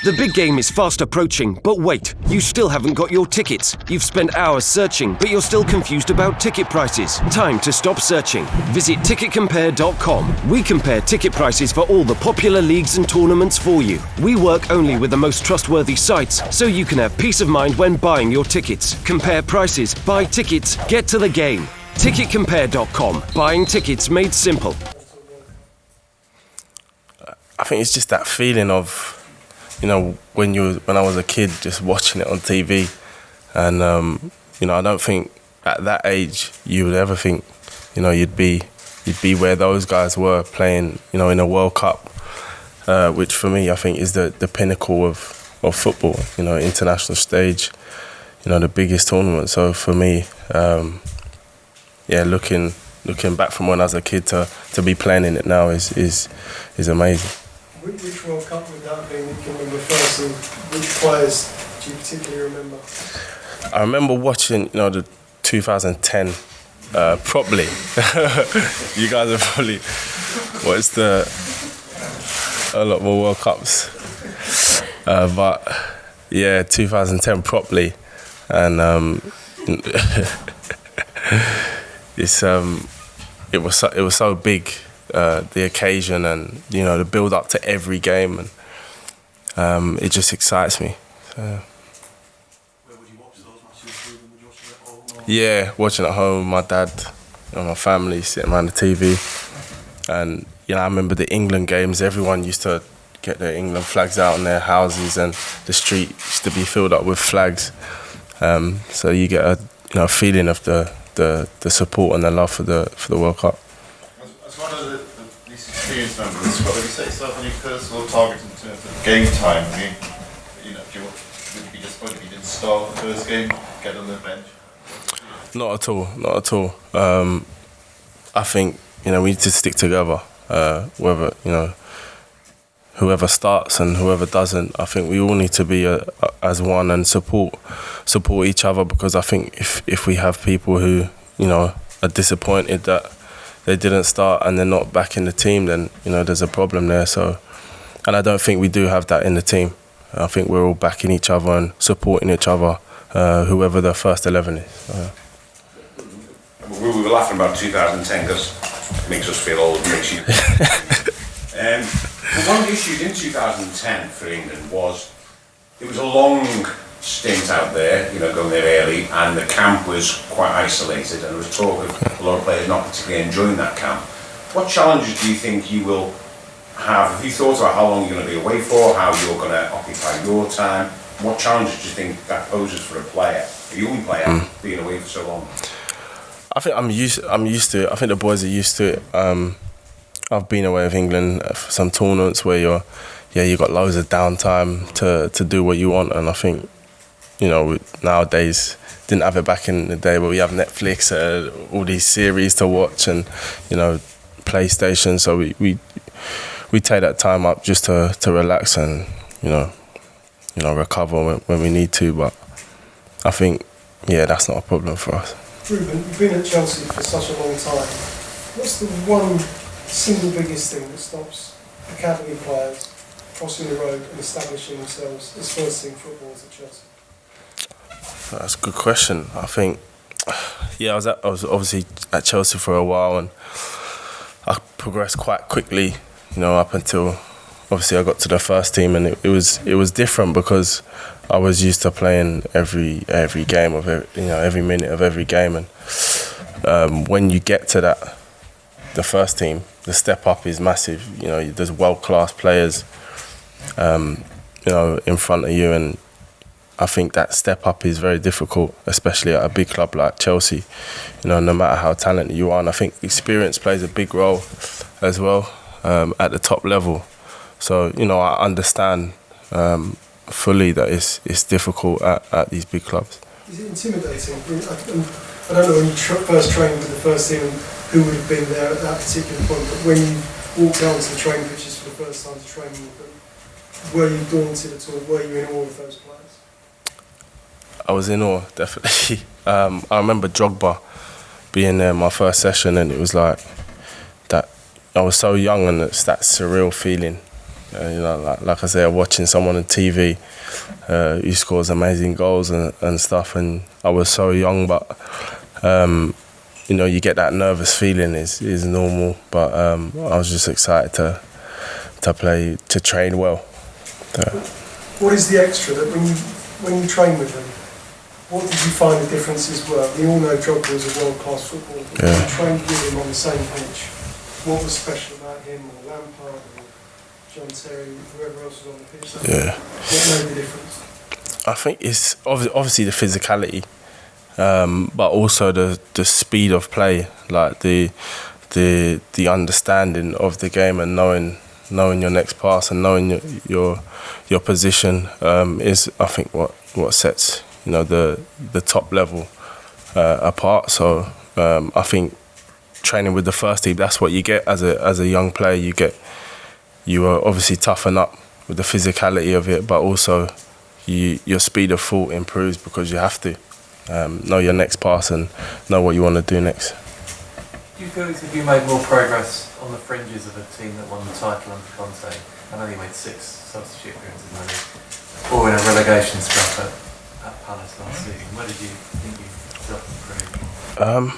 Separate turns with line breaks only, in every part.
The big game is fast approaching, but wait, you still haven't got your tickets. You've spent hours searching, but you're still confused about ticket prices. Time to stop searching. Visit ticketcompare.com. We compare ticket prices for all the popular leagues and tournaments for you. We work only with the most trustworthy sites, so you can have peace of mind when buying your tickets. Compare prices, buy tickets, get to the game. Ticketcompare.com. Buying tickets made simple.
I think it's just that feeling of, when I was a kid, just watching it on TV, and I don't think at that age you would ever think, you'd be where those guys were playing, in a World Cup, which for me I think is the pinnacle of football, international stage, the biggest tournament. So for me, looking back from when I was a kid to be playing in it now is amazing.
Which World Cup would that have been you can remember first, and which players do you particularly remember?
I remember watching, the 2010 properly. You guys have probably watched a lot more World Cups, but 2010 properly, and it was so big. The occasion and the build up to every game, and it just excites me.
Where would you watch those matches? Would you watch it at home?
Yeah, watching at home, my dad and my family sitting around the TV, and I remember the England games. Everyone used to get their England flags out in their houses, and the street used to be filled up with flags. So you get a feeling of the support and the love for the World Cup.
As one of the least experienced members of the squad, have you set yourself any personal targets in terms of game time? I mean, would you be disappointed if you didn't start the first game, get on the bench?
Not at all. I think we need to stick together. Whether whoever starts and whoever doesn't, I think we all need to be as one and support each other, because I think if we have people who are disappointed that they didn't start and they're not back in the team, then there's a problem there. So, and I don't think we do have that in the team. I think we're all backing each other and supporting each other, whoever the first 11 is.
We were laughing about 2010 because it makes us feel old, makes you. But one of the issues in 2010 for England was it was a long stint out there, going there early, and the camp was quite isolated, and there was talk of a lot of players not particularly enjoying that camp. What challenges do you think you will have? Have you thought about how long you're going to be away for, how you're going to occupy your time? What challenges do you think that poses for a player, a young player, being away for so long?
I think I'm used to it. I think the boys are used to it. I've been away with England for some tournaments where you got loads of downtime to do what you want, and I think nowadays, didn't have it back in the day where we have Netflix, all these series to watch, and PlayStation. So we take that time up just to relax and recover when we need to. But I think that's not a problem for us.
Ruben, you've been at Chelsea for such a long time. What's the one single biggest thing that stops academy players crossing the road and establishing themselves as first team footballers at Chelsea?
That's a good question. I think, I was obviously at Chelsea for a while, and I progressed quite quickly, up until obviously I got to the first team, and it was different because I was used to playing every game of every minute of every game, and when you get to the first team, the step up is massive. There's world-class players, in front of you, and I think that step up is very difficult, especially at a big club like Chelsea. No matter how talented you are, and I think experience plays a big role as well at the top level. So I understand fully that it's difficult at these big clubs.
Is it intimidating? I don't know when you first trained with the first team and who would have been there at that particular point, but when you walked down to the training pitches for the first time to train with them, were you daunted at all? Were you in awe of those players?
I was in awe, definitely. I remember Drogba being there my first session, and it was like that. I was so young, and it's that surreal feeling, Like I said, watching someone on TV who scores amazing goals and stuff, and I was so young, but you get that nervous feeling is normal, but I was just excited to play, to train well.
What is the extra that when you train with them, what did you find the differences were? We all know Drogba was a world-class footballer, but when you trained with him on the same pitch, what was special about him, or Lampard, or John Terry, whoever else was on the pitch? What made the difference?
I think it's obviously the physicality, but also the speed of play, like the understanding of the game and knowing your next pass and knowing your position is, I think, what sets the top level apart. So I think training with the first team, that's what you get as a young player. You are obviously toughen up with the physicality of it, but also your speed of thought improves because you have to know your next pass and know what you want to do next.
Do you feel as if you made more progress on the fringes of a team that won the title under Conte? I know you made 6 substitute appearances in the league, or in a relegation scrap at Palace last season. Where did you think you improved?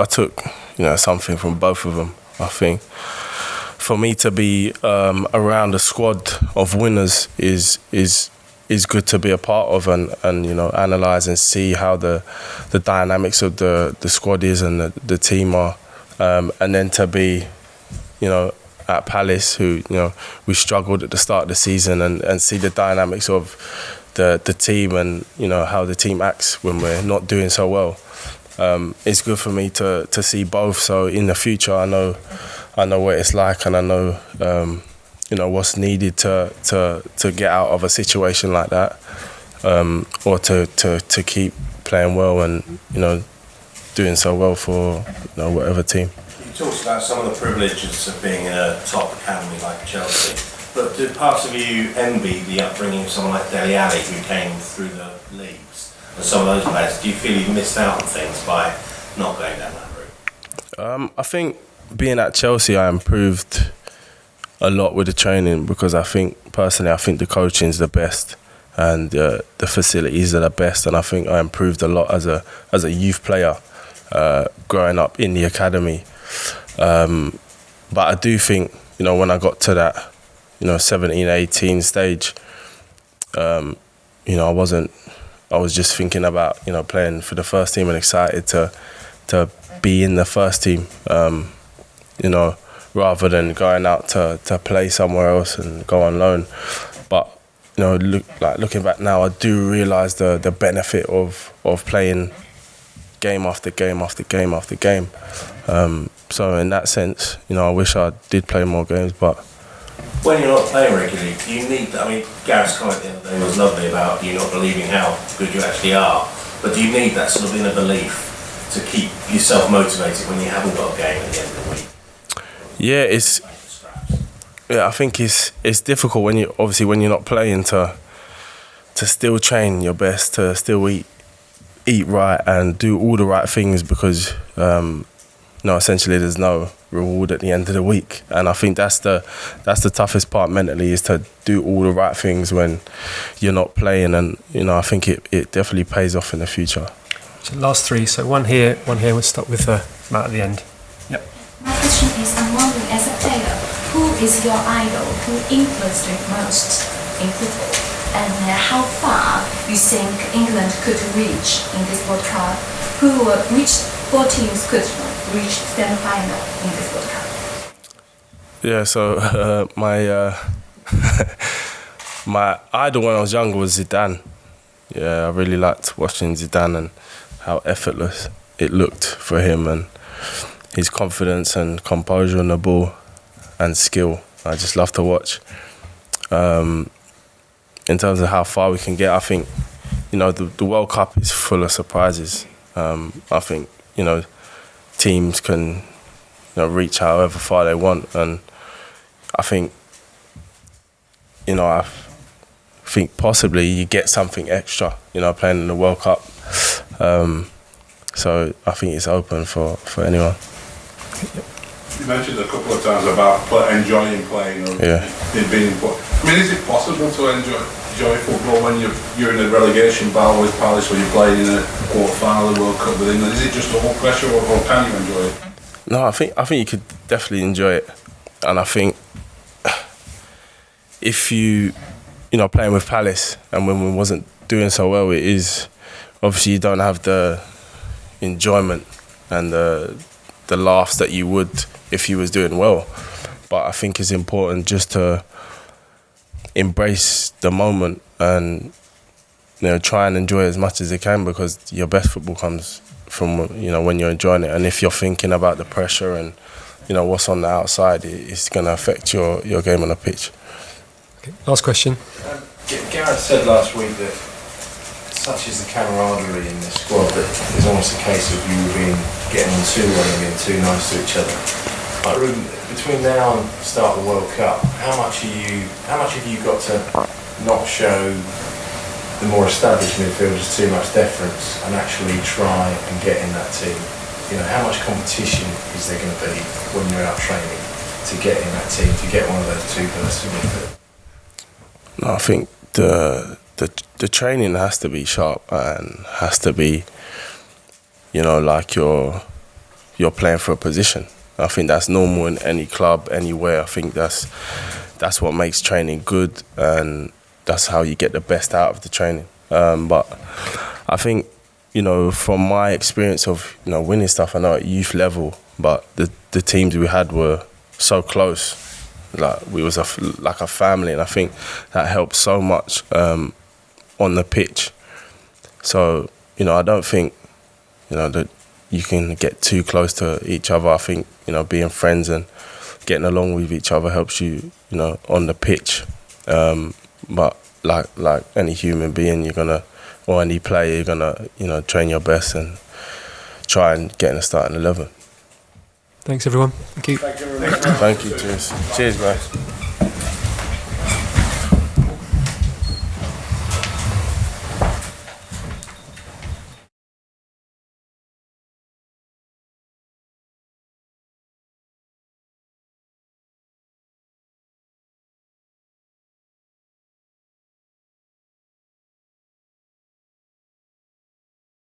I took something from both of them. I think for me to be around a squad of winners is good to be a part of and analyse and see how the dynamics of the squad is and the team are, and then to be at Palace, who we struggled at the start of the season, and see the dynamics of the team and how the team acts when we're not doing so well. It's good for me to see both. So in the future, I know what it's like, and I know what's needed to get out of a situation like that, or to keep playing well and doing so well for whatever team.
You talked about some of the privileges of being in a top academy like Chelsea, but do parts of you envy the upbringing of someone like Dele Alli, who came through the leagues, and some of those players? Do you feel you've missed out on things by not going down that route?
I think being at Chelsea, I improved a lot with the training, because I think the coaching is the best and the facilities are the best, and I think I improved a lot as a youth player growing up in the academy. But I do think when I got to that 17, 18 stage, I was just thinking about playing for the first team and excited to be in the first team, rather than going out to play somewhere else and go on loan. But looking back now, I do realise the benefit of playing game after game after game after game. So in that sense, I wish I did play more games. But
when you're not playing regularly, do you need? I mean, Gareth's comment the other day was lovely about you not believing how good you actually are. But do you need that sort of inner belief to keep yourself motivated when you haven't got a game at the end of the week?
I think it's difficult when you're not playing to still train your best, to still eat right and do all the right things, because essentially there's no reward at the end of the week. And I think that's the toughest part mentally, is to do all the right things when you're not playing. And I think it definitely pays off in the future.
So last 3, so one here. We'll start with Matt at the end. Yep.
My question is, I'm wondering, as a player, who is your idol? Who influenced you most in football? And how far you think England could reach in this World Cup? Which 4 teams could reach semi-final in this World Cup?
Yeah, so my idol when I was younger was Zidane. Yeah, I really liked watching Zidane and how effortless it looked for him, and his confidence and composure on the ball and skill. I just love to watch. In terms of how far we can get, I think, the World Cup is full of surprises. I think, teams can reach however far they want, and I think, I think possibly you get something extra, playing in the World Cup. So I think it's open for anyone.
The
You mentioned a couple of times about enjoying playing or it being important. I mean, is it possible to enjoy football when you're in a relegation battle with Palace or you're playing in a quarter-final of the World Cup with England? Is it just all pressure or can you enjoy it?
No, I think you could definitely enjoy it. And I think if you know, playing with Palace and when we wasn't doing so well, it is obviously you don't have the enjoyment and the laughs that you would if you was doing well. But I think it's important just to embrace the moment and, you know, try and enjoy as much as you can, because your best football comes from, you know, when you're enjoying it. And if you're thinking about the pressure and, you know, what's on the outside, it's going to affect your game on the pitch.
Okay. Last question.
Gareth said last week that such is the camaraderie in this squad that it's almost a case of you being getting on too well and being too nice to each other. Like, Ruben, between now and the start of the World Cup, how much have you got to not show the more established midfielders too much deference and actually try and get in that team? You know, how much competition is there going to be when you're out training to get in that team, to get one of those two-person midfielders?
No, I think the training has to be sharp and has to be, you know, like you're playing for a position. I think that's normal in any club, anywhere. I think that's what makes training good, and that's how you get the best out of the training. But I think, you know, from my experience of, you know, winning stuff, I know at youth level, but the teams we had were so close. Like we was like a family, and I think that helped so much on the pitch. So, you know, I don't think, you know, that you can get too close to each other. I think, you know, being friends and getting along with each other helps you, you know, on the pitch. But like any human being, or any player, you're gonna, you know, train your best and try and get in the starting 11.
Thanks, everyone. Thank you.
Thank you. Cheers. Cheers, guys.